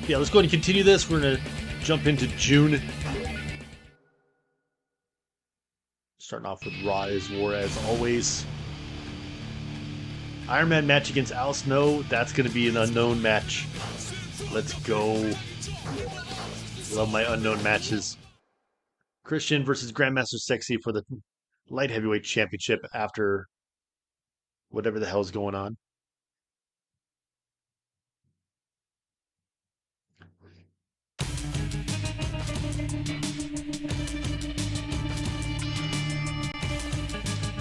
Yeah, let's go ahead and continue this. We're going to jump into June. Starting off with Raw is War as always. Iron Man match against Al Snow. That's going to be an unknown match. Let's go. Love my unknown matches. Christian versus Grandmaster Sexy for the light heavyweight championship after whatever the hell's going on.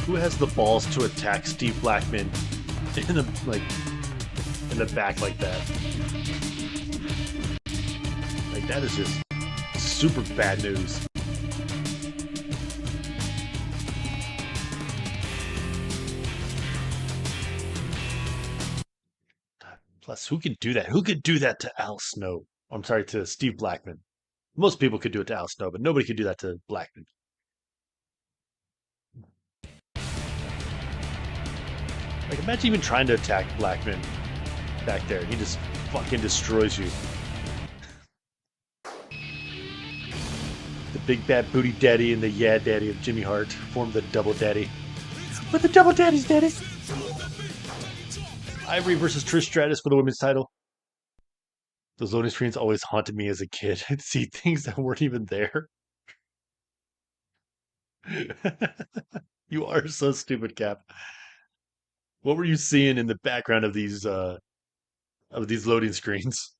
Who has the balls to attack Steve Blackman in the back like that? Like, that is just super bad news. Plus, who could do that? Who could do that to Al Snow? I'm sorry, to Steve Blackman. Most people could do it to Al Snow, but nobody could do that to Blackman. Like, imagine even trying to attack Blackman back there. He just fucking destroys you. The big bad booty daddy and the yeah daddy of Jimmy Hart form the double daddy. But the double daddy's daddy. Ivory versus Trish Stratus for the women's title. Those loading screens always haunted me as a kid. I'd see things that weren't even there. You are so stupid, Cap. What were you seeing in the background of these loading screens?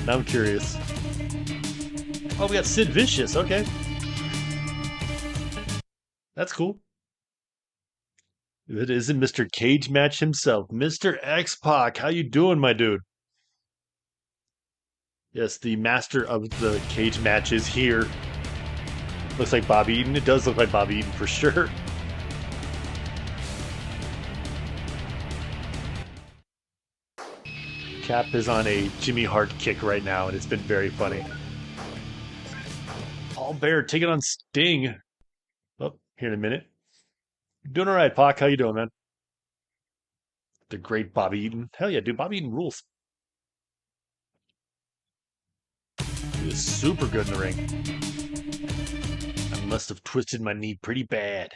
Now I'm curious. Oh, we got Sid Vicious. Okay, that's cool. It isn't Mr. Cage Match himself, Mr. X-Pac. How you doing, my dude? Yes, the master of the cage match is here. Looks like Bobby Eaton. It does look like Bobby Eaton for sure. Cap is on a Jimmy Hart kick right now, and it's been very funny. Paul Bear taking on Sting. Oh, here in a minute. Doing all right, Pac. How you doing, man? The great Bobby Eaton. Hell yeah, dude. Bobby Eaton rules. He was super good in the ring. I must have twisted my knee pretty bad.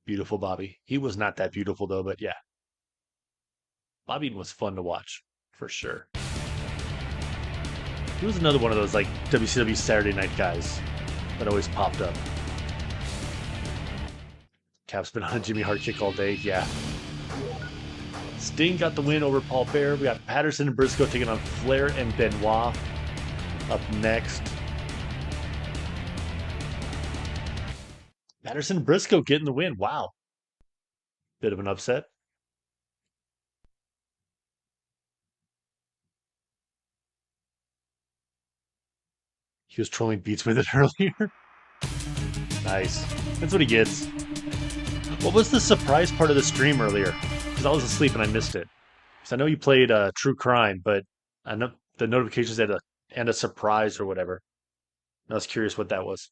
Beautiful Bobby. He was not that beautiful, though, but yeah. Bobby Eaton was fun to watch, for sure. He was another one of those, like, WCW Saturday Night guys that always popped up. Cap's been on a Jimmy Hart kick all day, yeah. Sting got the win over Paul Bear. We got Patterson and Briscoe taking on Flair and Benoit up next. Patterson and Briscoe getting the win. Wow. Bit of an upset. He was trolling Beats with it earlier. Nice. That's what he gets. What was the surprise part of the stream earlier? Because I was asleep and I missed it. Because I know you played True Crime, but I know the notifications had a surprise or whatever. I was curious what that was.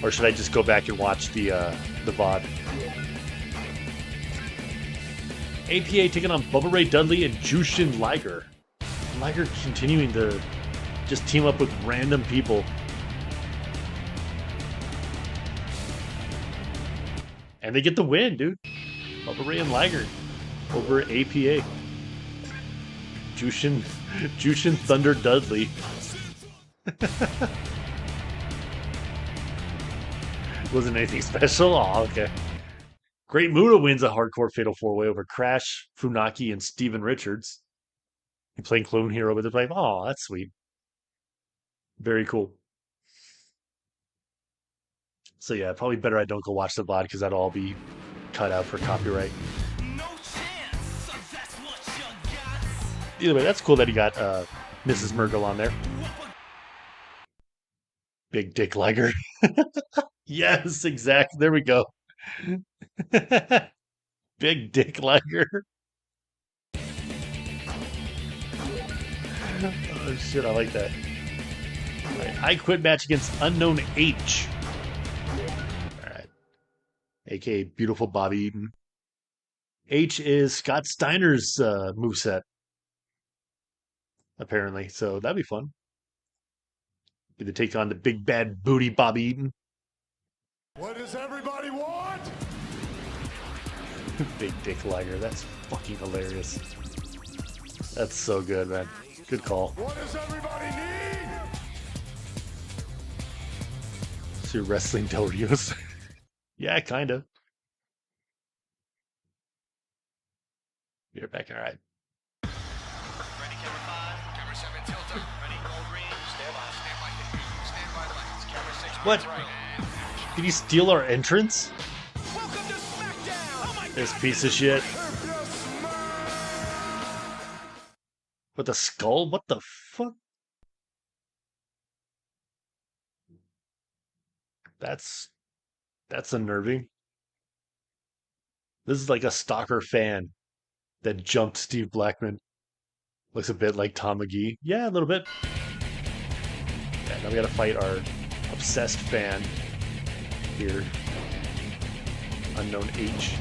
Or should I just go back and watch the VOD? APA taking on Bubba Ray Dudley and Jushin Liger. Liger continuing to just team up with random people. And they get the win, dude. Bubba Ray and Liger over APA. Jushin Thunder Dudley. Wasn't anything special? Oh, okay. Great Muta wins a hardcore fatal 4-way over Crash, Funaki, and Steven Richards. He playing Clone Hero with the play. Oh, that's sweet. Very cool. So yeah, probably better I don't go watch the VOD because that'll all be cut out for copyright. Either way, that's cool that he got Mrs. Merkel on there. Big Dick Liger. Yes, exactly. There we go. Big Dick Liger. Oh shit, I like that. Right, I quit match against Unknown H. Alright. AKA Beautiful Bobby Eaton. H is Scott Steiner's moveset, apparently. So that'd be fun. Either take on the big bad booty Bobby Eaton. What does everybody want? Big Dick Liger. That's fucking hilarious. That's so good, man. Good call. What does everybody need? So you're wrestling Del Rios. Yeah, kind of. You're back, all right. Ready, camera 5. Camera 7, tilt up. Ready, gold ring. Stand by the lights. Camera 6, What? right. Did you steal our entrance? Welcome to Smackdown! Oh my This piece of shit. If you With the skull? What the fuck? That's unnerving. This is like a stalker fan that jumped Steve Blackman. Looks a bit like Tom McGee. Yeah, a little bit. Yeah, now we gotta fight our obsessed fan here. Unknown H.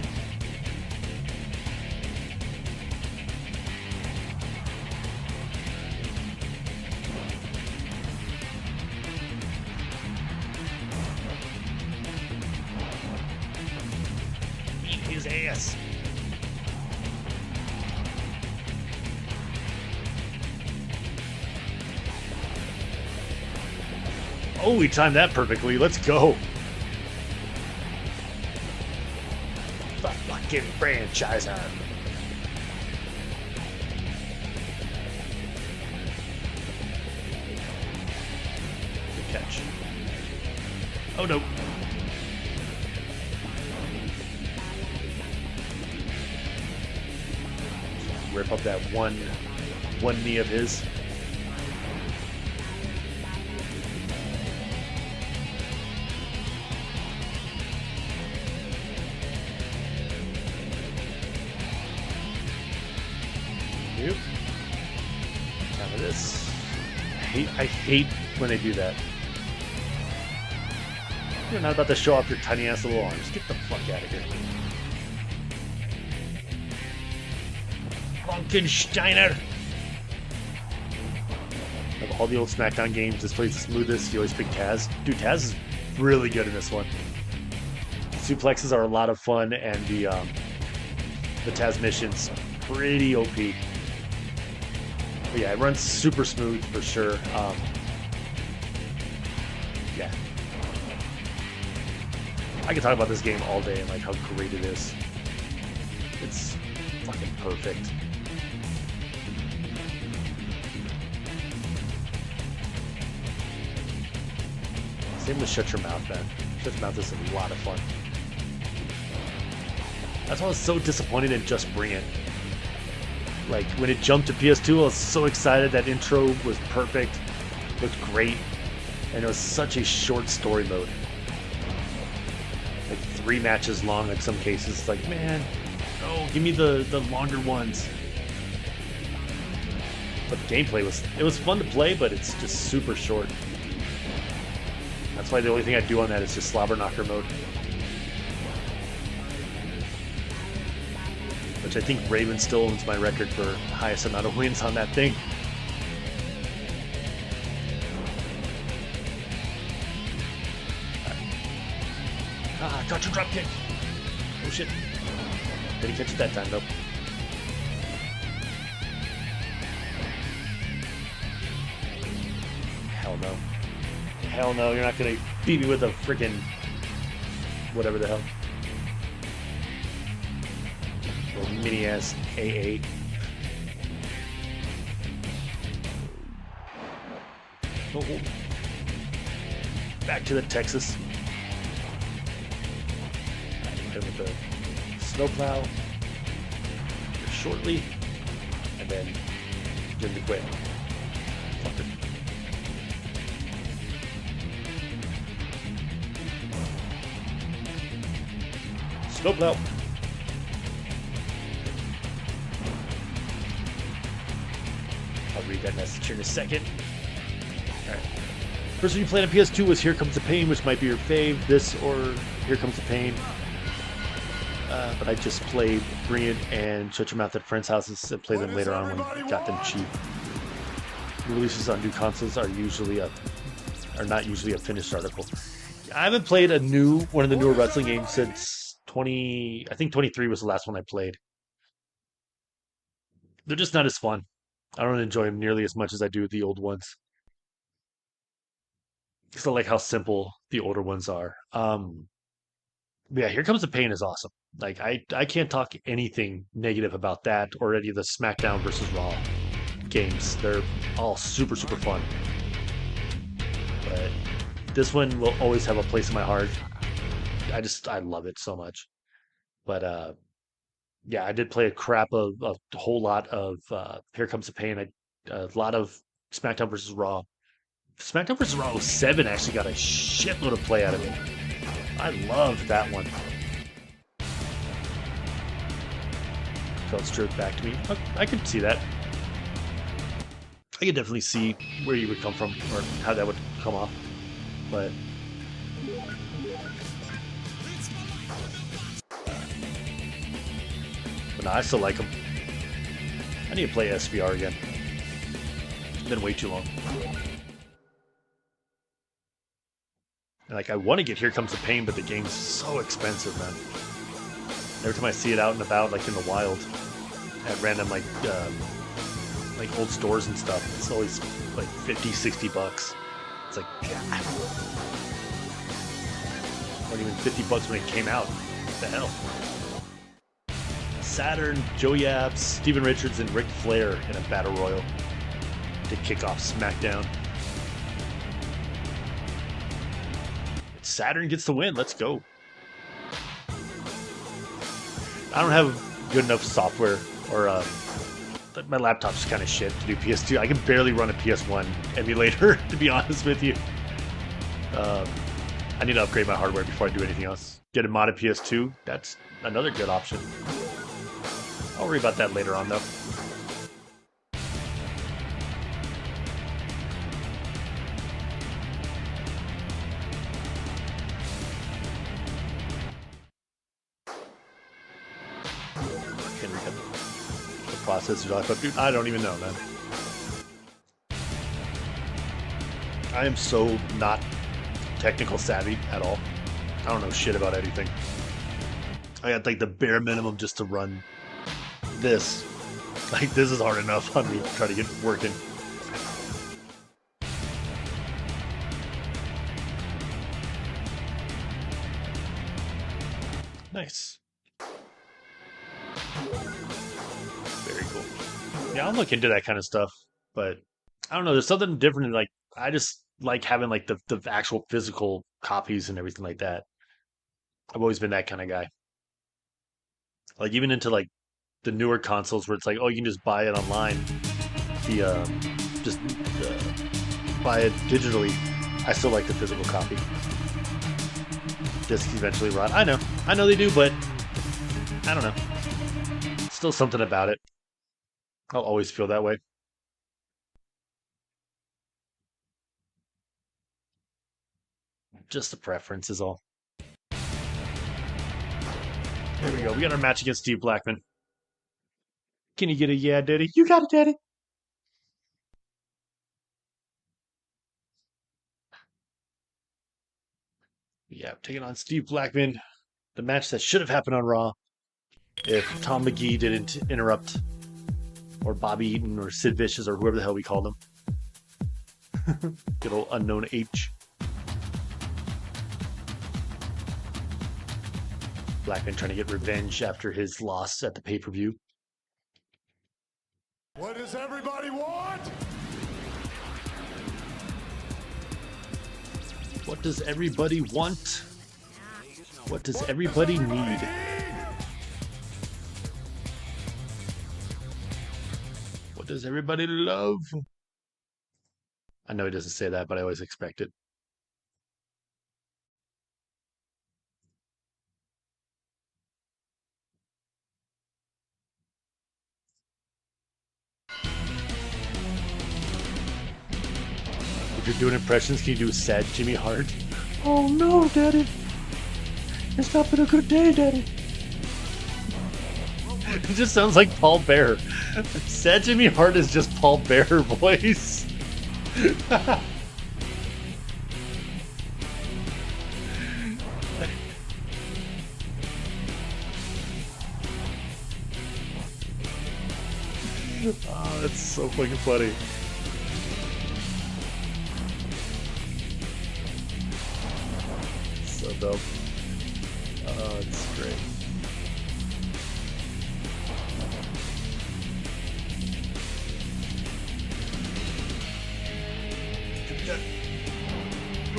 Eat his ass. Oh, we timed that perfectly. Let's go. The fucking franchiser. Good catch. Oh no. Rip up that one knee of his. Yep. Counter this. I hate when they do that. You're not about to show off your tiny ass little arms. Get the fuck out of here. Frankensteiner! Of all the old SmackDown games, this plays the smoothest. You always pick Taz. Dude, Taz is really good in this one. Suplexes are a lot of fun, and the Taz missions pretty OP. But yeah, it runs super smooth for sure. Yeah. I can talk about this game all day and like how great it is. It's fucking perfect. Same with Shut Your Mouth, man. Shut Your Mouth is a lot of fun. That's why I was so disappointed in Just Bring It. Like, when it jumped to PS2, I was so excited. That intro was perfect. Looked great. And it was such a short story mode. Like, 3 matches long in some cases. It's like, man, no, give me the longer ones. But the gameplay was fun to play, but it's just super short. That's why the only thing I do on that is just slobber knocker mode. Which I think Raven still owns my record for highest amount of wins on that thing. Ah, got your drop kick. Oh shit. Didn't catch it that time though. Hell no. Hell no, you're not gonna beat me with a freaking whatever the hell. Little mini ass A8. Oh. Back to the Texas. Hit with the snowplow shortly, and then Jim to quit. Fuck it. Snowplow. I'll read that message here in a second. Alright. First one you played on PS2 was Here Comes the Pain, which might be your fave. This or Here Comes the Pain. but I just played Bring It and Shut Your Mouth at friends' houses and play them later on when I got them cheap. Releases on new consoles are not usually a finished article. I haven't played one of the newer wrestling games since 20. I think 23 was the last one I played. They're just not as fun. I don't enjoy them nearly as much as I do the old ones. Because I like how simple the older ones are. Yeah, Here Comes the Pain is awesome. Like I can't talk anything negative about that or any of the SmackDown versus Raw games. They're all super super fun. But this one will always have a place in my heart. I love it so much. But yeah, I did play a whole lot of Here Comes the Pain. A lot of SmackDown versus Raw. SmackDown vs. Raw 07 actually got a shitload of play out of it. I loved that one. Felt straight back to me. I could see that. I could definitely see where you would come from or how that would come off. But no, I still like them. I need to play SVR again. It's been way too long. And like I want to get Here Comes the Pain, but the game's so expensive, man. Every time I see it out and about, like in the wild, at random like old stores and stuff, it's always like $50-$60. It's like, God. Not even $50 when it came out. What the hell? Saturn, Joey Abs, Steven Richards, and Ric Flair in a battle royal to kick off SmackDown. Saturn gets the win. Let's go. I don't have good enough software, or my laptop's kind of shit to do PS2. I can barely run a PS1 emulator, to be honest with you. I need to upgrade my hardware before I do anything else. Get a modded PS2. That's another good option. I'll worry about that later on, though. Processor, dude, I don't even know, man. I am so not technical savvy at all. I don't know shit about anything. I got like the bare minimum just to run this. Like this is hard enough on me to try to get working. Nice. Very cool. Yeah, I'll look into that kind of stuff, but I don't know. There's something different. Like I just like having like the actual physical copies and everything like that. I've always been that kind of guy. Like even into like the newer consoles where it's like, oh, you can just buy it online. Just buy it digitally. I still like the physical copy. Discs eventually rot. I know they do, but I don't know. Still something about it. I'll always feel that way. Just a preference is all. There we go. We got our match against Steve Blackman. Can you get a yeah, Daddy? You got it, Daddy. Yeah, taking on Steve Blackman. The match that should have happened on Raw if Tom McGee didn't interrupt, or Bobby Eaton, or Sid Vicious, or whoever the hell we called him. Good old unknown H. Blackman trying to get revenge after his loss at the pay-per-view. What does everybody want? What does everybody want? What does everybody need? What does everybody love? I know he doesn't say that, but I always expect it. If you're doing impressions, can you do a sad Jimmy Hart? Oh no, Daddy. It's not been a good day, Daddy. It just sounds like Paul Bear. Sad Jimmy Hart is just Paul Bear voice. Oh, that's so fucking funny. So dope. Oh, it's great.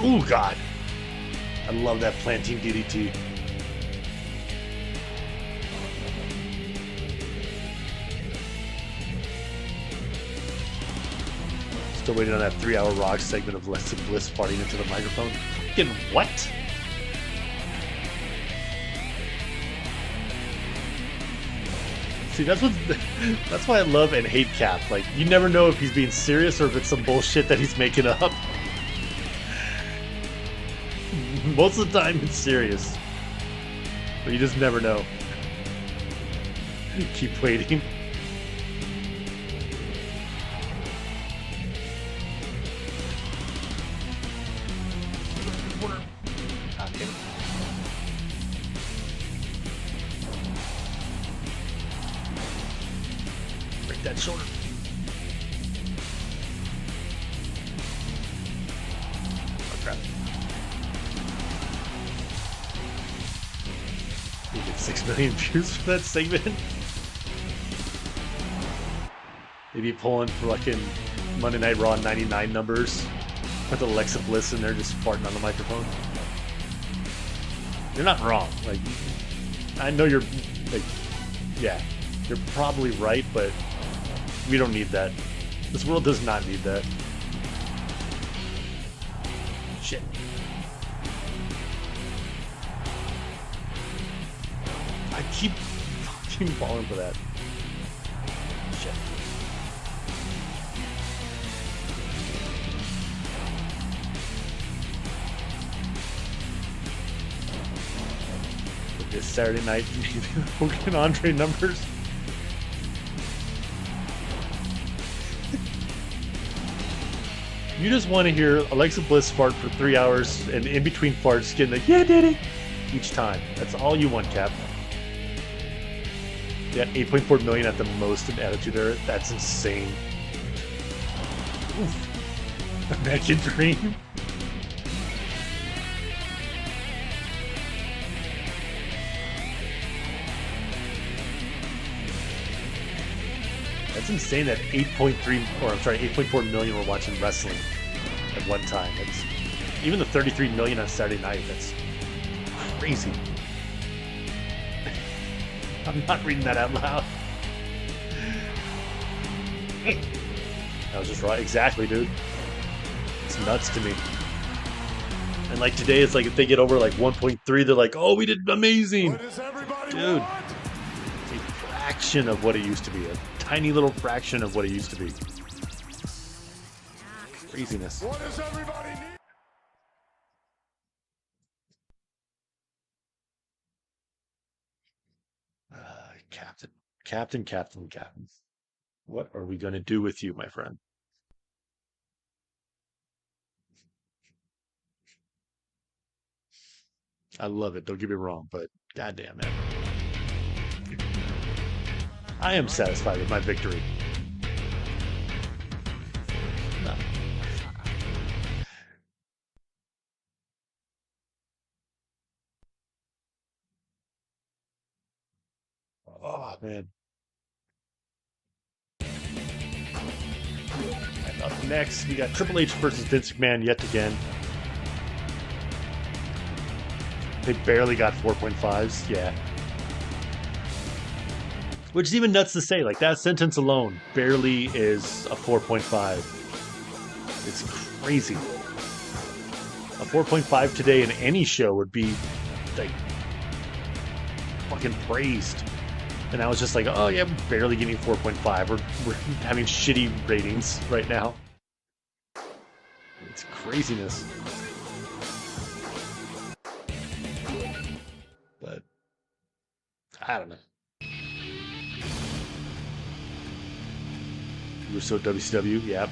Oh God, I love that planting DDT. Still waiting on that 3-hour rock segment of Alexa Bliss farting into the microphone. Fucking what? See, that's why I love and hate Cap. Like, you never know if he's being serious or if it's some bullshit that he's making up. Most of the time, it's serious, but you just never know. Keep waiting. Break that shoulder. Oh crap. You get 6 million views for that segment. Maybe pulling for fucking Monday Night Raw 99 numbers with Alexa Bliss in there just farting on the microphone. You're not wrong. Like, I know you're, like, yeah, you're probably right, but we don't need that. This world does not need that. Shit. I keep fucking falling for that. Shit. This Saturday night, Hogan Andre numbers. You just want to hear Alexa Bliss fart for 3 hours, and in between farts, getting like, yeah, did it, each time. That's all you want, Cap. Yeah, 8.4 million at the most in Attitude Era. That's insane. Oof. American Dream. That's insane that 8.4 million were watching wrestling at one time. That's even the 33 million on Saturday night. That's crazy. I'm not reading that out loud. That was just right. Exactly, dude. It's nuts to me. And like today, it's like if they get over like 1.3, they're like, "Oh, we did amazing, dude." Want? It's a fraction of what it used to be. A tiny little fraction of what it used to be. Craziness. What does everybody need? Captain. What are we going to do with you, my friend? I love it. Don't get me wrong, but goddamn it. I am satisfied with my victory. No. Oh, man. And up next, we got Triple H versus Vince McMahon yet again. They barely got 4.5s. Yeah. Which is even nuts to say. Like, that sentence alone barely is a 4.5. It's crazy. A 4.5 today in any show would be, like, fucking praised. And I was just like, oh, yeah, I'm barely getting 4.5. We're having shitty ratings right now. It's craziness. But I don't know. Russo WCW, yep.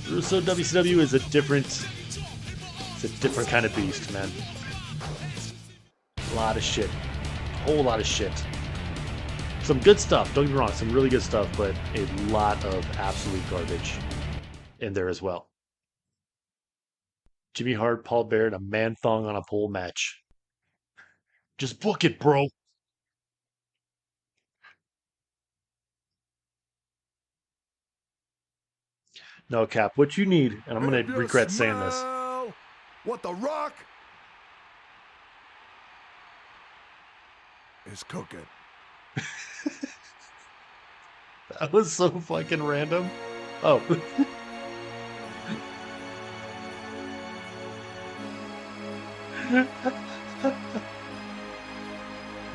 Russo WCW is a different kind of beast, man. A lot of shit. Whole lot of shit. Some good stuff, don't get me wrong, some really good stuff, but a lot of absolute garbage in there as well. Jimmy Hart, Paul Bear, and a man thong on a pole match. Just book it, bro. No, Cap, what you need, and I'm going If to you regret saying this. smell what the Rock is cooking. That was so fucking random. Oh.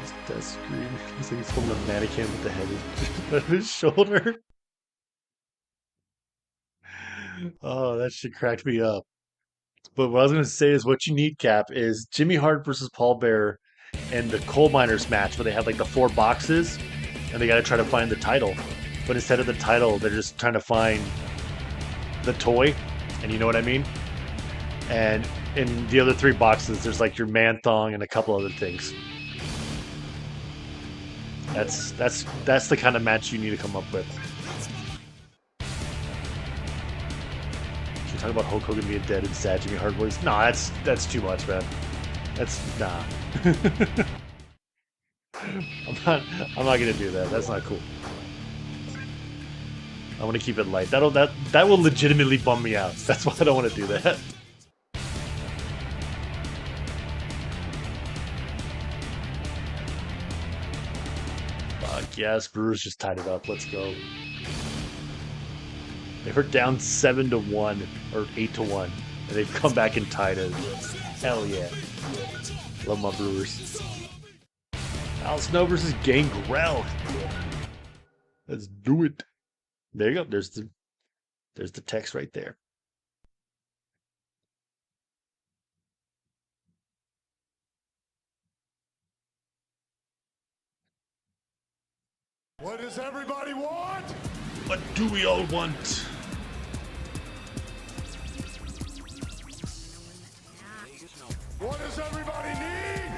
His desk screen. Looks like he's holding a mannequin with the head on his shoulder. Oh, that shit cracked me up. But what I was going to say is what you need, Cap, is Jimmy Hart versus Paul Bear and the coal miners match where they have like the 4 boxes and they got to try to find the title. But instead of the title, they're just trying to find the toy. And you know what I mean? And in the other 3 boxes, there's like your man thong and a couple other things. That's the kind of match you need to come up with. Should we talk about Hulk Hogan being dead and sad Jimmy Hart voice? No, that's too much, man. That's nah. I'm not gonna do that. That's not cool. I want to keep it light. That will legitimately bum me out. That's why I don't want to do that. Fuck yes, Brewers just tied it up. Let's go. They were down 7-1 or 8-1, and they've come back and tied it. Hell yeah. Love my Brewers. Al Snow versus Gangrel. Let's do it. There you go. There's the text right there. What does everybody want? What do we all want? What does everybody need?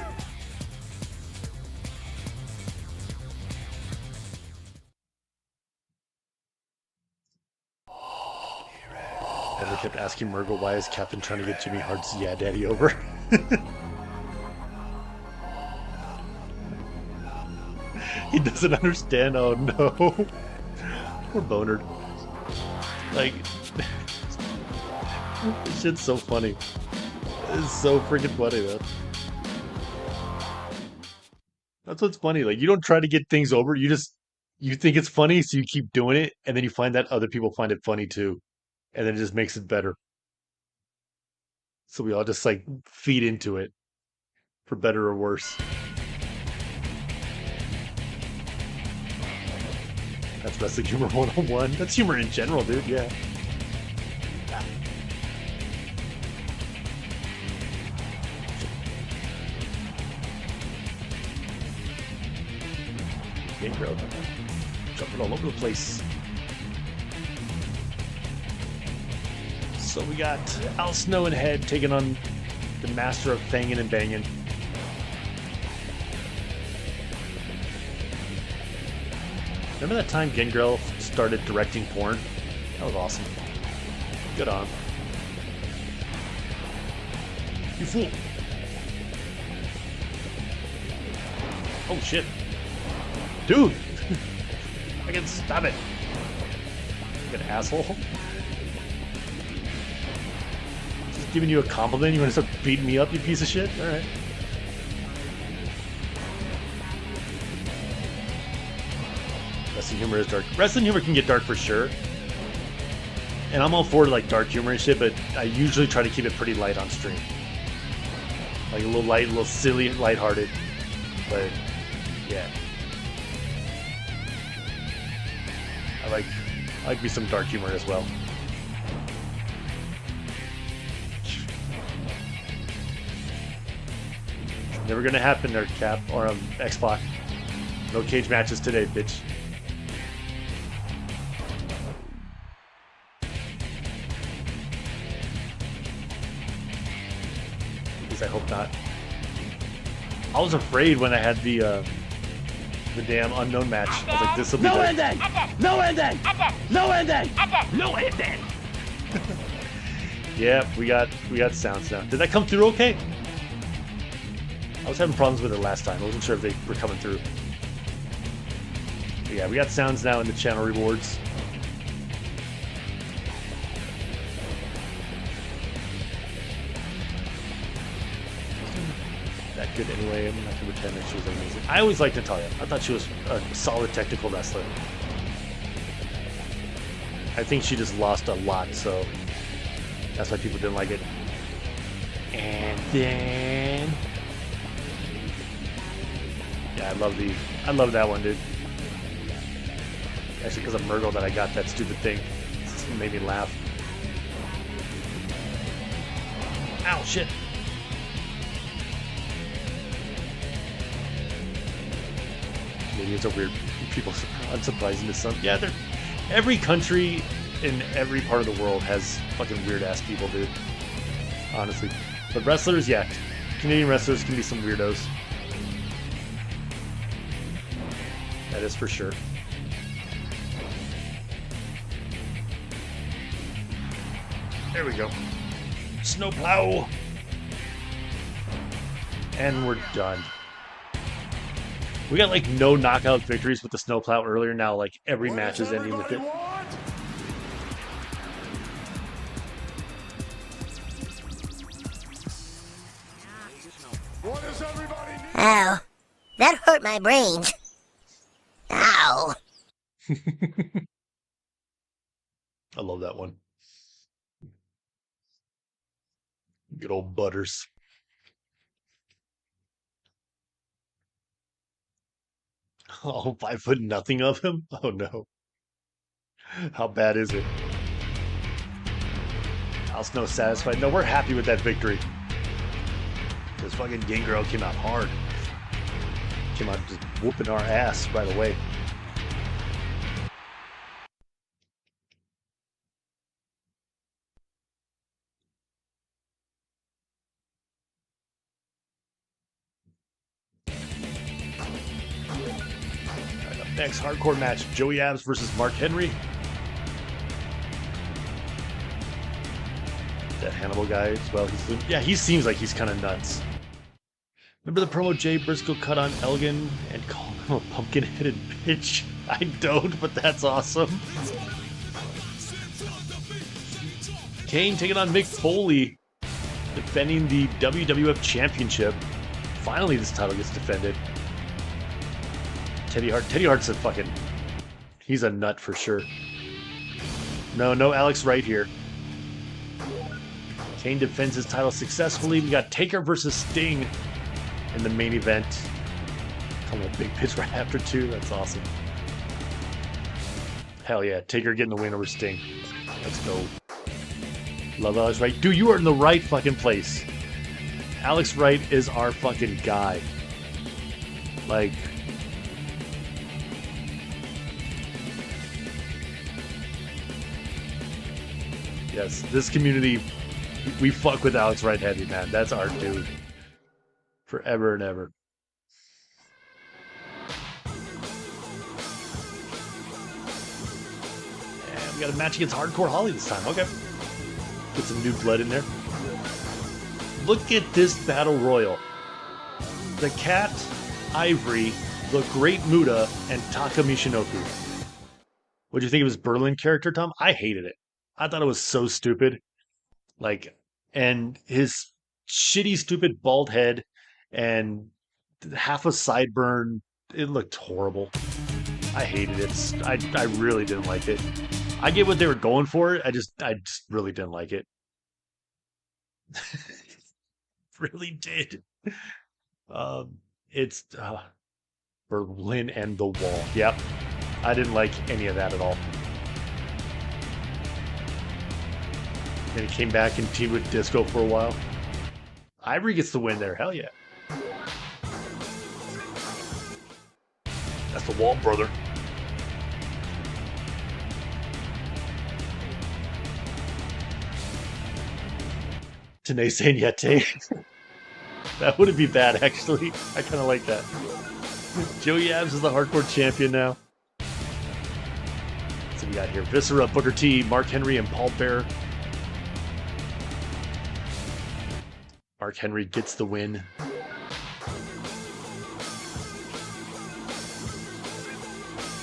Ever kept asking Murgle why is Captain trying to get Jimmy Hart's Yeah Daddy over? He doesn't understand. Oh no. Poor Bonard. Like, this shit's so funny. It's so freaking funny, man. That's what's funny. Like, you don't try to get things over. You think it's funny, so you keep doing it, and then you find that other people find it funny too. And then it just makes it better. So we all just like feed into it, for better or worse. That's wrestling humor 101. That's humor in general, dude. Yeah. Gangrel jumping all over the place. So we got Al Snow and Head taking on the master of fangin' and bangin'. Remember that time Gangrel started directing porn? That was awesome. Good on him. You fool! Oh shit. Dude! I can stop it. You an asshole. Just giving you a compliment. You want to start beating me up, you piece of shit? Alright. Wrestling humor is dark. Wrestling humor can get dark for sure. And I'm all for like dark humor and shit, but I usually try to keep it pretty light on stream. Like a little light, a little silly, lighthearted. But yeah. I like me some dark humor as well. Never gonna happen, Nerd Cap or Xbox. No cage matches today, bitch. least I hope not. I was afraid when I had the damn unknown match. I was like, this will be No the... ending! No ending! No ending! No ending! Yeah, we got sounds now. Did that come through okay? I was having problems with it last time. I wasn't sure if they were coming through. But yeah, we got sounds now in the channel rewards. That good anyway. I'm not gonna pretend that she was amazing. I always liked Natalia. I thought she was a solid technical wrestler. I think she just lost a lot, so that's why people didn't like it. And then, yeah, I love that one, dude. Actually, because of Murgle that I got that stupid thing. It made me laugh. Ow, shit. Maybe it's a weird people unsurprising to some. Yeah, they're every country in every part of the world has fucking weird ass people, dude. Honestly. But wrestlers, yeah. Canadian wrestlers can be some weirdos. That is for sure. There we go. Snowplow! And we're done. We got like no knockout victories with the snowplow earlier. Now like every match is ending with it. What does everybody need? Ow. That hurt my brains. Ow. I love that one. Good old Butters. Oh, 5 foot nothing of him? Oh no. How bad is it? Al Snow satisfied. No, we're happy with that victory. This fucking Gangrel came out hard. Came out just whooping our ass right away. Right, up next, hardcore match. Joey Abs versus Mark Henry. That Hannibal guy as well. He seems like he's kind of nuts. Remember the promo Jay Briscoe cut on Elgin and called him a pumpkin-headed bitch? I don't, but that's awesome. Kane taking on Mick Foley, defending the WWF Championship. Finally, this title gets defended. Teddy Hart's a fucking... He's a nut for sure. No Alex Wright here. Kane defends his title successfully. We got Taker versus Sting in the main event. Coming a big pitch right after too. That's awesome. Hell yeah, Taker getting the win over Sting. Let's go. Love Alex Wright. Dude, you are in the right fucking place. Alex Wright is our fucking guy. Like... Yes, this community... We fuck with Alex Wright heavy, man. That's our dude. Forever and ever. And we got a match against Hardcore Holly this time. Okay. Get some new blood in there. Look at this battle royal. The Cat, Ivory, the Great Muta, and Taka Michinoku. What'd you think of his Berlin character, Tom? I hated it. I thought it was so stupid. Like, and his shitty, stupid bald head and half a sideburn, it looked horrible. I hated it. I really didn't like it. I get what they were going for. I just really didn't like it. Really did. It's Berlin and the Wall. Yep. I didn't like any of that at all. Then he came back and teamed with Disco for a while. Ivory gets the win there. Hell yeah. That's the Wall, brother. Tanae saying, yeah, Tay. That wouldn't be bad, actually. I kind of like that. Joey Abs is the hardcore champion now. So we got here Viscera, Booker T, Mark Henry, and Paul Bearer. Mark Henry gets the win.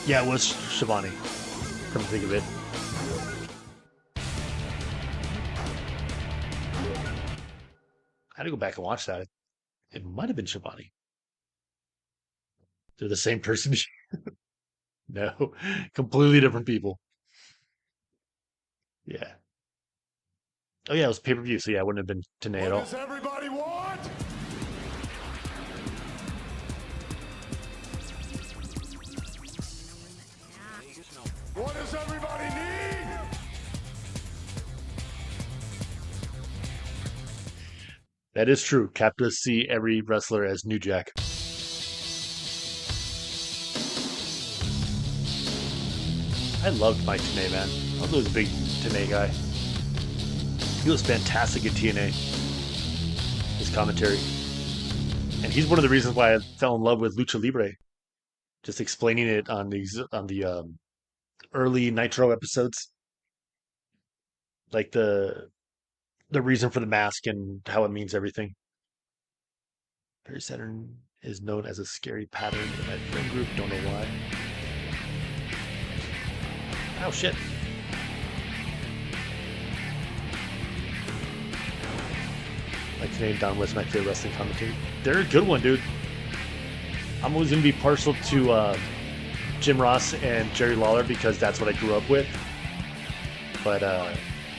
Yeah, it was Shivani. Come to think of it. I had to go back and watch that. It might have been Shivani. They're the same person. No, completely different people. Yeah. Oh yeah, it was pay-per-view, so yeah, it wouldn't have been Tanay at What all. does everybody want? What does everybody need? That is true. Cap does see every wrestler as New Jack. I loved Mike Tanay, man. I was always a big Tanay guy. He was fantastic at TNA. His commentary. And he's one of the reasons why I fell in love with Lucha Libre. Just explaining it on the early Nitro episodes. Like the reason for the mask and how it means everything. Perry Saturn is known as a scary pattern in my friend group. Don't know why. Oh shit. Like Canadian Don West, my favorite wrestling commentator. They're a good one, dude. I'm always gonna be partial to Jim Ross and Jerry Lawler because that's what I grew up with. But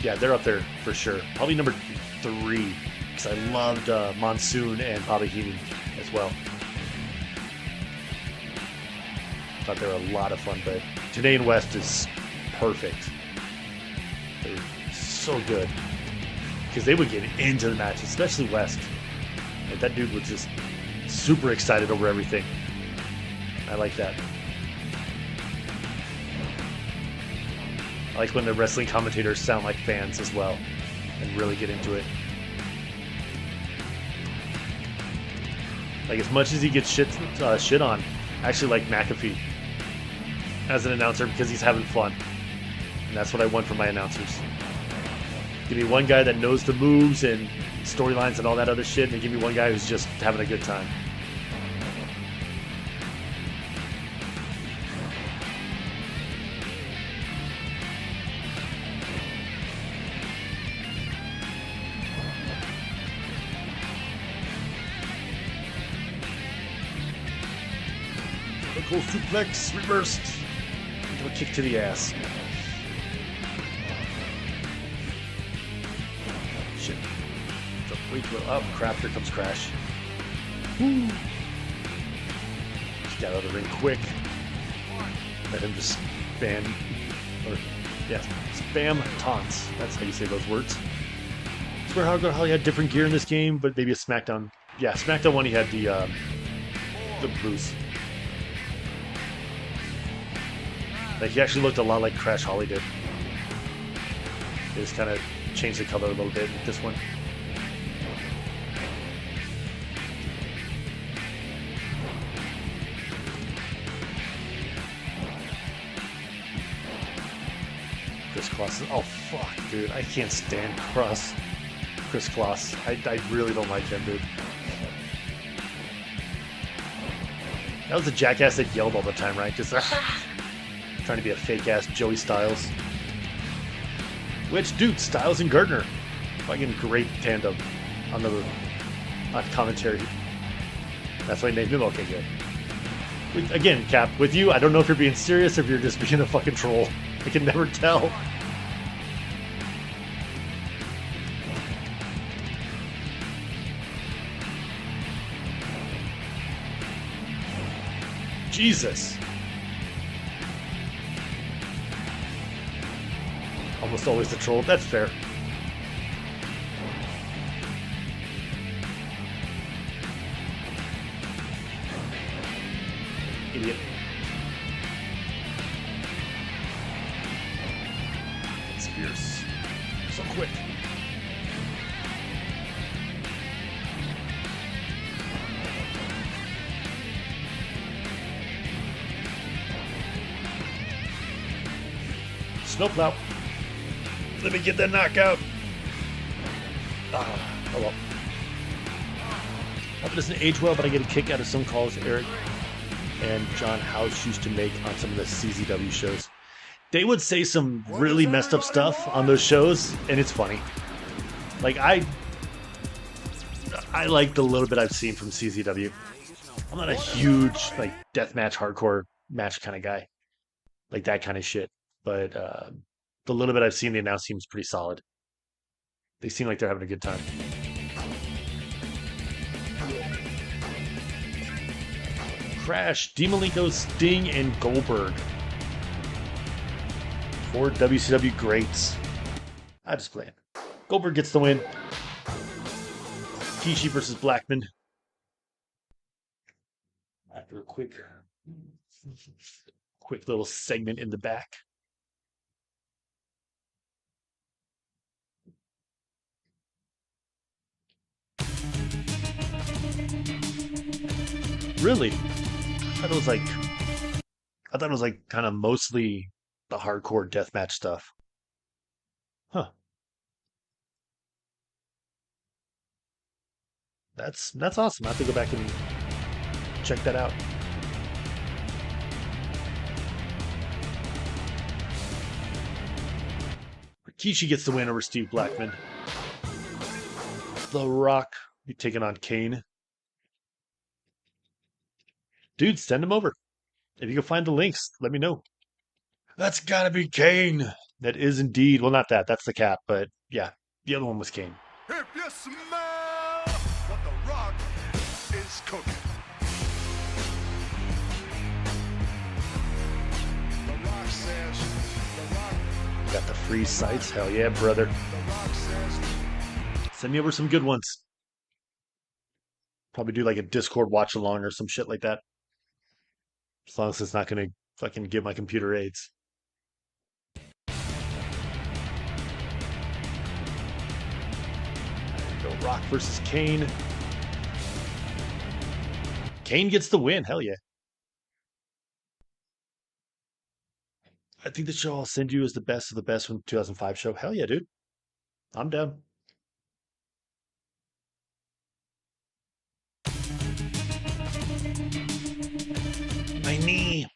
yeah, they're up there for sure. Probably number 3 because I loved Monsoon and Bobby Heenan as well. Thought they were a lot of fun, but Tanay and West is perfect. They're so good because they would get into the match, especially West. Like, that dude was just super excited over everything. I like that. I like when the wrestling commentators sound like fans as well and really get into it. Like, as much as he gets shit on, I actually like McAfee as an announcer because he's having fun. And that's what I want from my announcers. Give me one guy that knows the moves and storylines and all that other shit, and then give me one guy who's just having a good time. Vertical suplex reversed into a kick to the ass. Shit. Wait, oh crap, here comes Crash. Woo. Just got out of the ring quick. Let him just spam, or yeah, spam taunts. That's how you say those words. I swear how he had different gear in this game, but maybe a SmackDown. Yeah, SmackDown 1 he had the blues. Like, he actually looked a lot like Crash Holly did. They just kind of changed the color a little bit with this one. Chris Kloss. Oh, fuck, dude. I can't stand Chris Kloss. I really don't like him, dude. That was the jackass that yelled all the time, right? Just trying to be a fake-ass Joey Styles. Which, dude, Styles and Gardner. Fucking great tandem on commentary. That's why I named him okay good. Again, Cap, with you, I don't know if you're being serious or if you're just being a fucking troll. I can never tell. Jesus. Almost always the troll. That's fair. Idiot. It's fierce. So quick. Snowplow. Let me get that knockout. Oh well. Hope it doesn't age well, but I get a kick out of some calls Eric and John House used to make on some of the CZW shows. They would say some really messed up stuff on those shows, and it's funny. Like, I like the little bit I've seen from CZW. I'm not a huge, like, deathmatch, hardcore match kind of guy. Like, that kind of shit. But the little bit I've seen, they now seems pretty solid. They seem like they're having a good time. Crash, DiMalenko, Sting, and Goldberg. 4 WCW greats. I just playing. Goldberg gets the win. Kishi versus Blackman. After a quick little segment in the back. Really? I thought it was like kind of mostly the hardcore deathmatch stuff. Huh. That's awesome. I have to go back and check that out. Rikishi gets the win over Steve Blackman. The Rock be taking on Kane. Dude, send him over. If you can find the links, let me know. That's gotta be Kane. That is indeed. Well, not that. That's the cat. But yeah, the other one was Kane. If you smell what the Rock is cooking. The Rock says, the Rock. Got the free sites. Hell yeah, brother. The Rock says. Send me over some good ones. Probably do like a Discord watch along or some shit like that. As long as it's not going to fucking give my computer AIDS. There we go. Rock versus Kane. Kane gets the win. Hell yeah. I think the show I'll send you is the best of the best from the 2005 show. Hell yeah, dude. I'm down. My knee.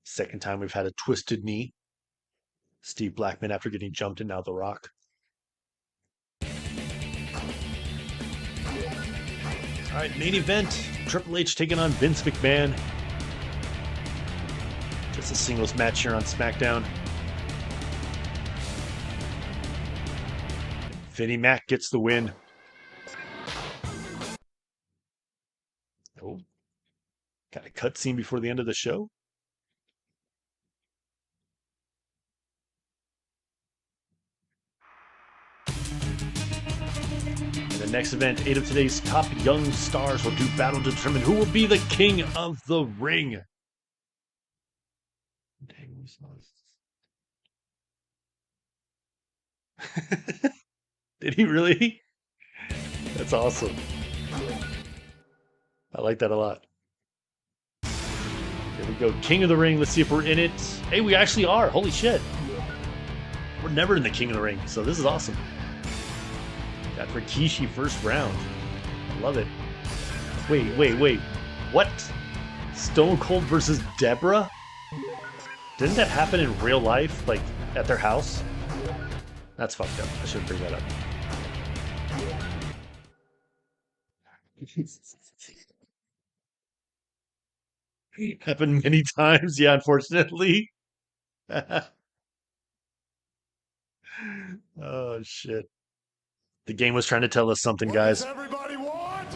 Second time we've had a twisted knee. Steve Blackman after getting jumped and now The Rock. All right, main event. Triple H taking on Vince McMahon. Just a singles match here on SmackDown. Vinnie Mac gets the win. Oh, got a cutscene before the end of the show. In the next event, 8 of today's top young stars will do battle to determine who will be the king of the ring. Did he really? That's awesome. I like that a lot. Here we go. King of the Ring. Let's see if we're in it. Hey, we actually are. Holy shit. We're never in the King of the Ring, so this is awesome. Got Rikishi first round. I love it. Wait. What? Stone Cold versus Deborah? Didn't that happen in real life, like at their house? That's fucked up. I shouldn't bring that up. Happened many times, yeah, unfortunately. Oh, shit. The game was trying to tell us something, What guys. does everybody want?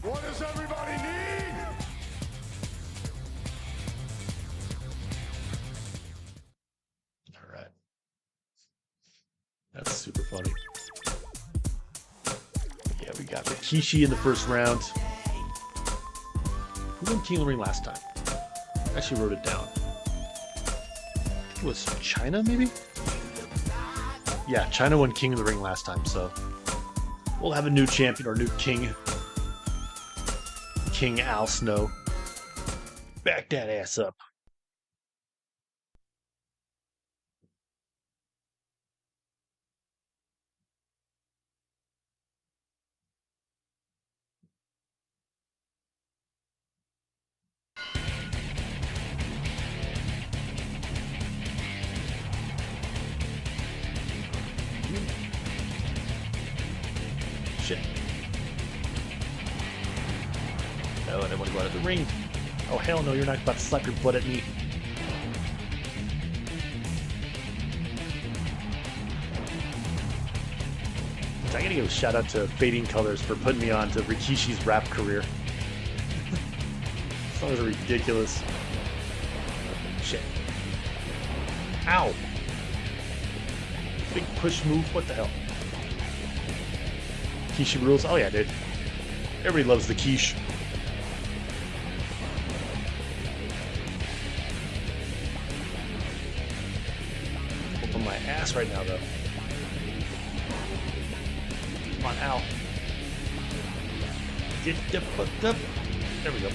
What does everybody need? All right. That's super funny. Yeah, we got Rikishi in the first round. Who won King of the Ring last time? I actually wrote it down. I think it was China, maybe? Yeah, China won King of the Ring last time, so We'll have a new champion or new king. King Al Snow. Back that ass up. Shit. No, I didn't want to go out of the ring. Oh, hell no, you're not about to slap your butt at me. I gotta give a shout out to Fading Colors for putting me on to Rikishi's rap career. Songs are ridiculous. Shit. Ow! Big push move, what the hell? Kishi rules? Oh yeah, dude. Everybody loves the quiche. Whooping my ass right now, though. Come on, Al. Get the fucked up. There we go.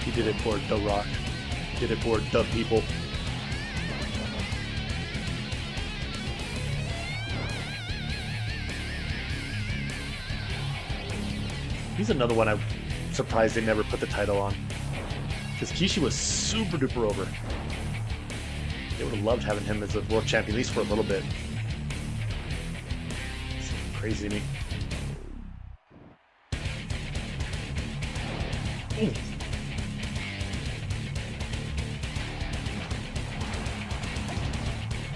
He did it for The Rock. Did it for the people. He's another one I'm surprised they never put the title on. Because Kishi was super duper over. They would have loved having him as a world champion, at least for a little bit. It's crazy to me. Ooh.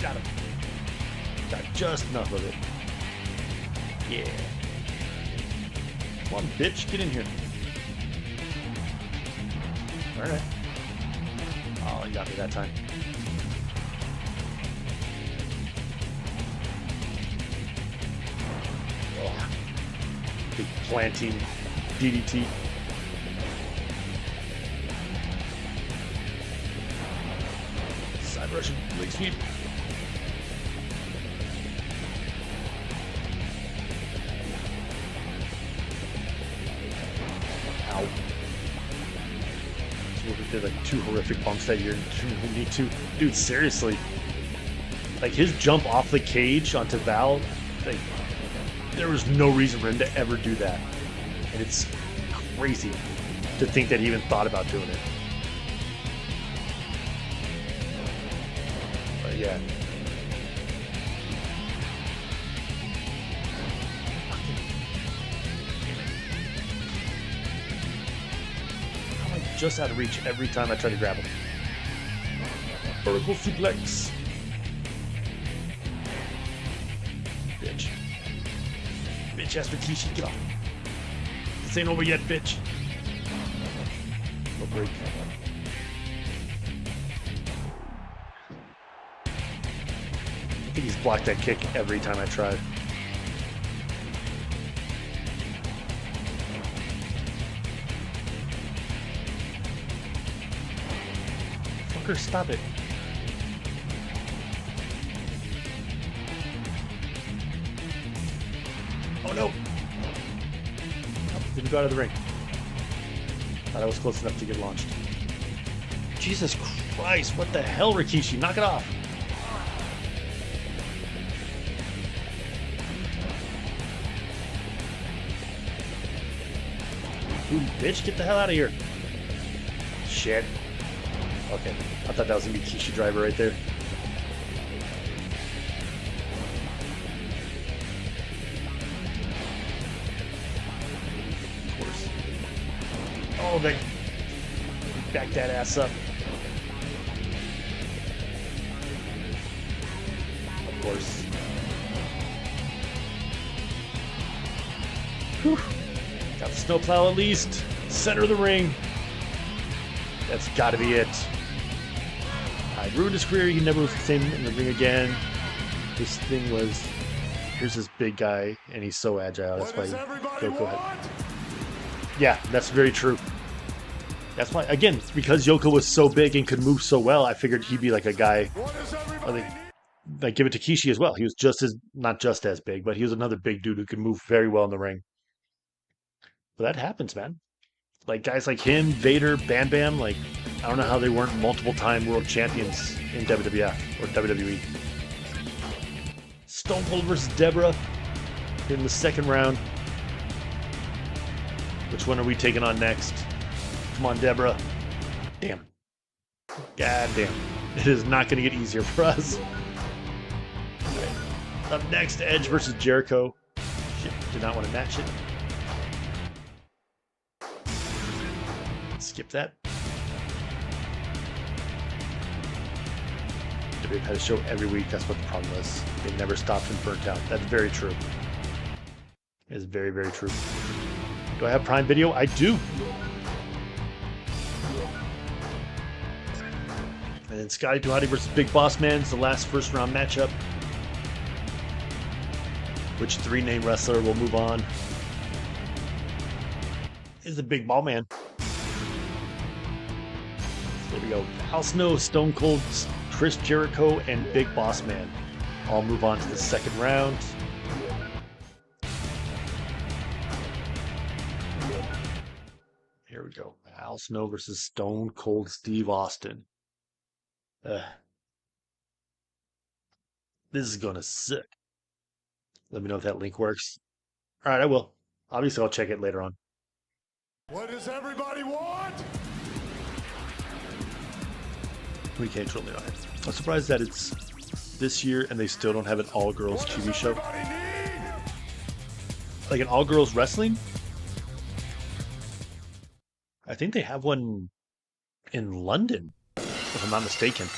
Got him. Got just enough of it. Yeah. Come on, bitch, get in here. Alright. Oh, you got me that time. Oh. Big planting DDT. Side Russian leg sweep. Ow. So we did like 2 horrific bumps that year. We need to. Dude, seriously. Like his jump off the cage onto Val, like there was no reason for him to ever do that. And it's crazy to think that he even thought about doing it. But yeah. I'm like just out of reach every time I try to grab him. Vertical suplex. Bitch. Bitch ass Rikishi, get off. This ain't over yet, bitch. No break. I think he's blocked that kick every time I tried. Fucker, stop it. Oh no! Oh, didn't go out of the ring. Thought I was close enough to get launched. Jesus Christ, what the hell, Rikishi? Knock it off! Ooh, bitch, get the hell out of here! Shit. Okay, I thought that was gonna be Kishi driver right there. Oh, they back that ass up. Of course. Whew. Got the snowplow at least. Center of the ring. That's gotta be it. I ruined his career. He never was the same in the ring again. This thing was, here's this big guy, and he's so agile. That's why. Go ahead. Yeah, that's very true. That's why, again, because Yoko was so big and could move so well, I figured he'd be like a guy. What does everybody need? Like give it to Kishi as well. He was just as not just as big, but he was another big dude who could move very well in the ring. But that happens, man. Like guys like him, Vader, Bam Bam, like I don't know how they weren't multiple time world champions in WWF or WWE. Stone Cold versus Deborah in the second round. Which one are we taking on next? Come on, Deborah. Damn. God damn. It is not going to get easier for us. Right. Up next, Edge versus Jericho. Shit, did not want to match it. Skip that. WWF had a show every week. That's what the problem was. They never stopped and burnt out. That's very true. It is very, very true. Do I have Prime Video? I do. And then Scotty Duhati versus Big Boss Man is the last first round matchup. Which three-name wrestler will move on? Is the Big Ball Man. There we go. Al Snow, Stone Cold, Chris Jericho, and Big Boss Man all move on to the second round. Here we go. Al Snow versus Stone Cold Steve Austin. This is gonna suck. Let me know if that link works. All right, I will. Obviously, I'll check it later on. What does everybody want? We can't totally on it. I'm surprised that it's this year and they still don't have an all-girls TV show. Everybody need? Like an all-girls wrestling? I think they have one in London, if I'm not mistaken.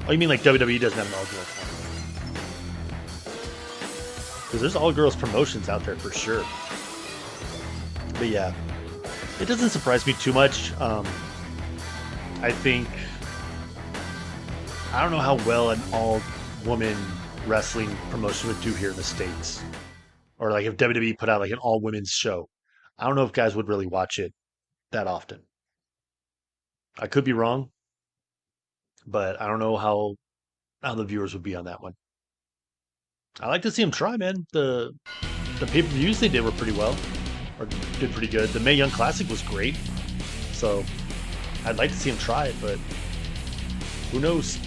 Oh, you mean like WWE doesn't have an all-girls one? Because there's all-girls promotions out there for sure. But yeah, it doesn't surprise me too much. I think I don't know how well an all-woman wrestling promotion would do here in the States. Or like if WWE put out like an all-women's show. I don't know if guys would really watch it that often. I could be wrong, but I don't know how the viewers would be on that one. I like to see them try, man. The pay-per-views they did were pretty well, or did pretty good. The Mae Young Classic was great, so I'd like to see them try it, but who knows?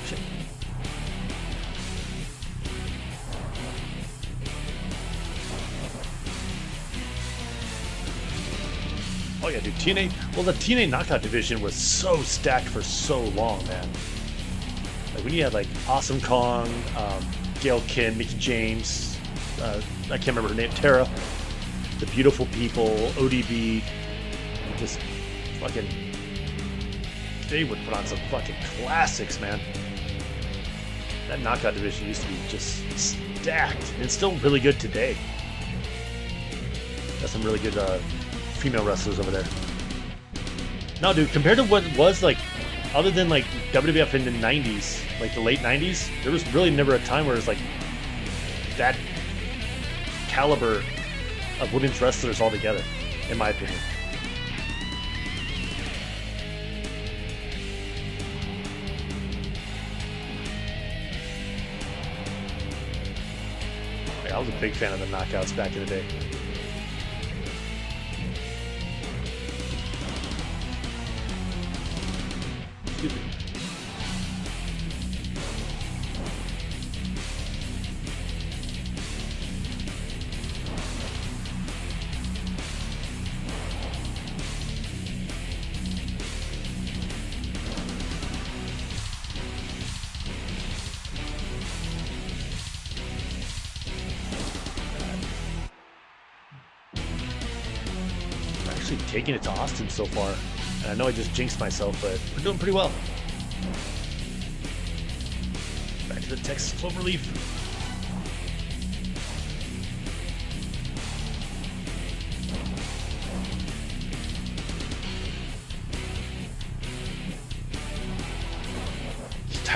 Shit. Oh yeah, dude, TNA. Well, the TNA Knockout division was so stacked for so long, man. Like when you had like Awesome Kong, Gail Kim, Mickey James, I can't remember her name, Tara, the Beautiful People, ODB, just fucking. They would put on some fucking classics, man. That Knockout division used to be just stacked, and it's still really good today. Got some really good female wrestlers over there. No, dude, compared to what it was like, other than like WWF in the 90s, like the late 90s, there was really never a time where it was like that caliber of women's wrestlers all together, in my opinion. Like, I was a big fan of the Knockouts back in the day. Excuse me. We're actually taking it to Austin so far. And I know I just jinxed myself, but we're doing pretty well. Back to the Texas Cloverleaf.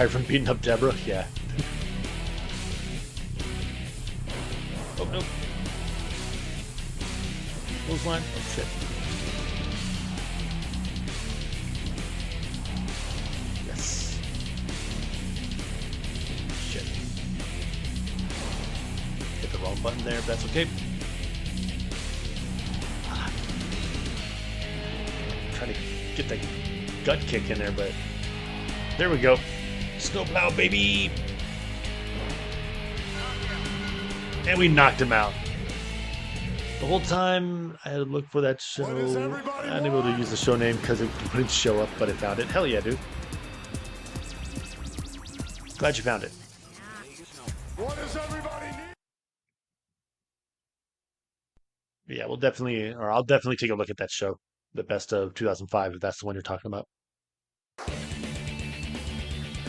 tired from beating up Deborah? Yeah. Oh, no. Clothesline? Oh, shit. Yes. Shit. Hit the wrong button there, but that's okay. Trying to get the gut kick in there, but there we go. Snowplow, baby! And we knocked him out. The whole time I had to look for that show. I wasn't able to use the show name because it wouldn't show up, but I found it. Hell yeah, dude. Glad you found it. What does everybody need? Yeah, we'll definitely, or I'll definitely take a look at that show. The best of 2005, if that's the one you're talking about.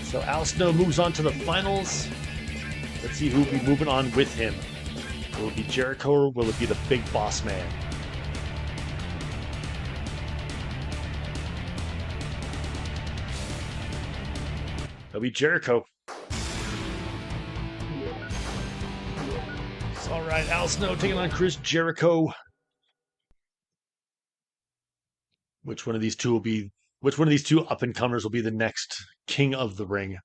So Al Snow moves on to the finals. Let's see who will be moving on with him. Will it be Jericho or will it be the Big Boss Man? It'll be Jericho. It's all right, Al Snow taking on Chris Jericho. Which one of these two up and comers will be the next King of the Ring?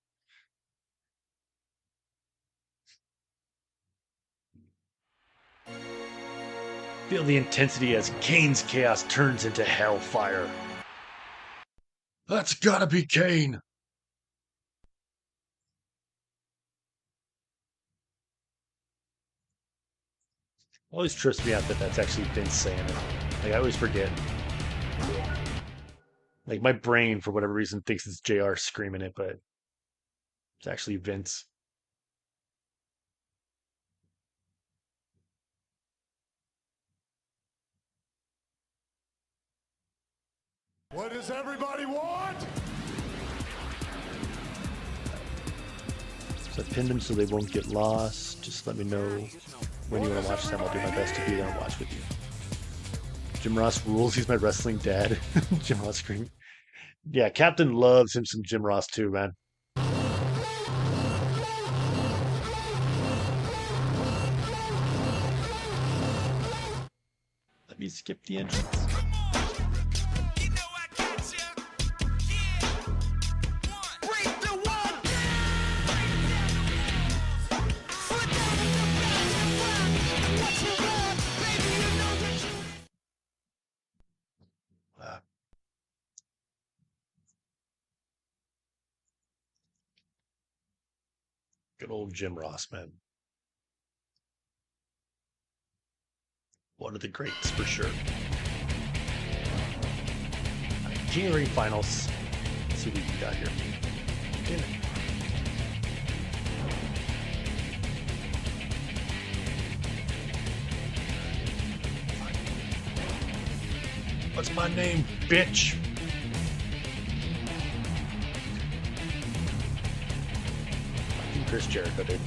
Feel the intensity as Kane's chaos turns into hellfire. That's gotta be Kane. Always trips me out that that's actually Vince saying it. Like, I always forget. Like, my brain, for whatever reason, thinks it's JR screaming it, but it's actually Vince. What does everybody want? So I pinned them so they won't get lost. Just let me know when you want to watch them. I'll do my best to be there and watch with you. Jim Ross rules. He's my wrestling dad. Jim Ross screaming. Yeah, Captain loves him some Jim Ross too, man. Let me skip the entrance. Good old Jim Ross, man. One of the greats, for sure. King of the Ring finals. Let's see what we got here. Damn it. What's my name, bitch? Chris Jericho, dude.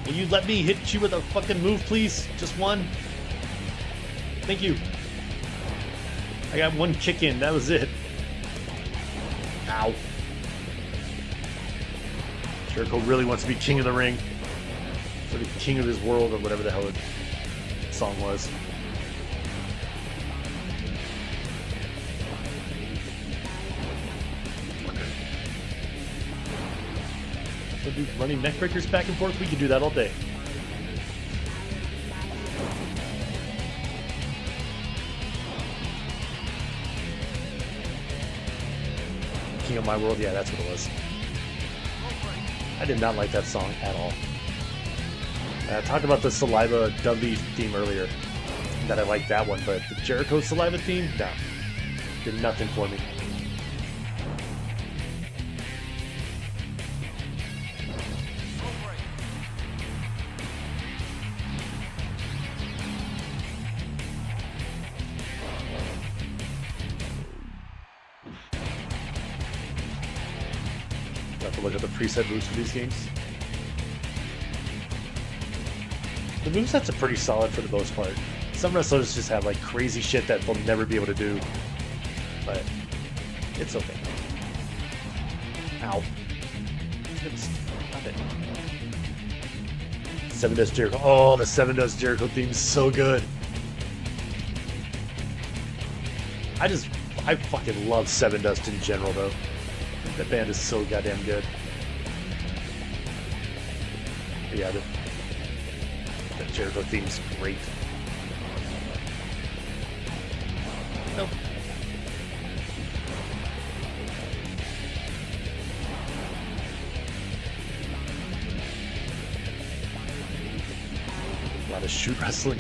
Will you let me hit you with a fucking move, please? Just one? Thank you. I got one kick in, that was it. Ow. Jericho really wants to be king of the ring. Or the king of his world, or whatever the hell the song was. We'll do running neck breakers back and forth. We could do that all day. King of My World, yeah, that's what it was. I did not like that song at all. I talked about the Saliva Dudley theme earlier, that I liked that one, but the Jericho Saliva theme, no, did nothing for me. Have to look at the preset moves for these games. The movesets are pretty solid for the most part. Some wrestlers just have like crazy shit that they'll never be able to do. But It's okay. Ow. Stop it. Seven Dust Jericho. Oh, the Seven Dust Jericho theme is so good. I fucking love Seven Dust in general, though. That band is so goddamn good. But yeah, that Jericho theme's great. Nope. A lot of shoot wrestling.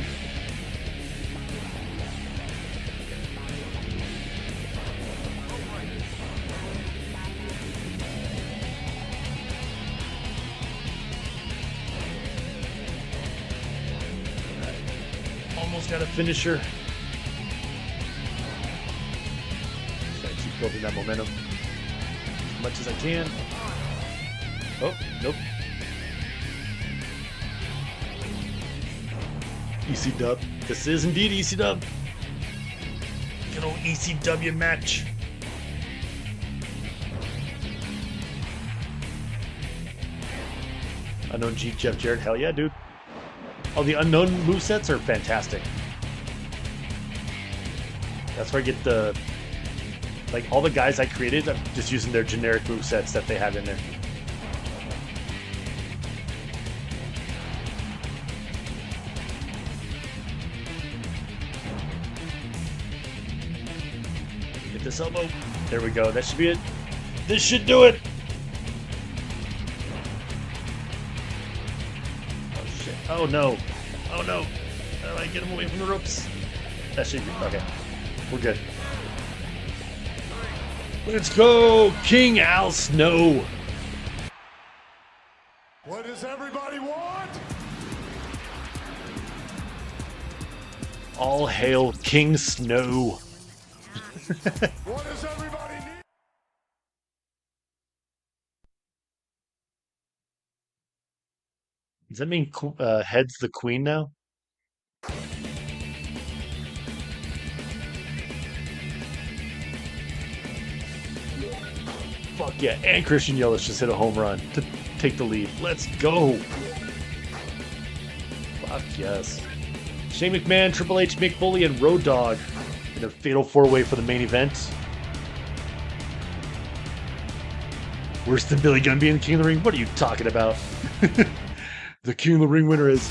Almost got a finisher. Gotta keep building that momentum as much as I can. Oh, nope. EC Dub. This is indeed EC Dub. Good old ECW match. Unknown G, Jeff Jarrett. Hell yeah, dude. All the unknown movesets are fantastic. That's where I get the... Like, all the guys I created, I'm just using their generic movesets that they have in there. Get this elbow. There we go. That should be it. This should do it. Oh, shit. Oh, no. Oh, no. How do I get him away from the ropes? That should be... Okay. We're good. Let's go, King Al Snow. What does everybody want? All hail King Snow. What does everybody need? Does that mean Head's the queen now? Fuck yeah, and Christian Yelich just hit a home run to take the lead. Let's go. Fuck yes. Shane McMahon, Triple H, Mick Foley, and Road Dogg in a fatal four-way for the main event. Worse than Billy Gunn being the King of the Ring? What are you talking about? The King of the Ring winner is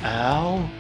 Al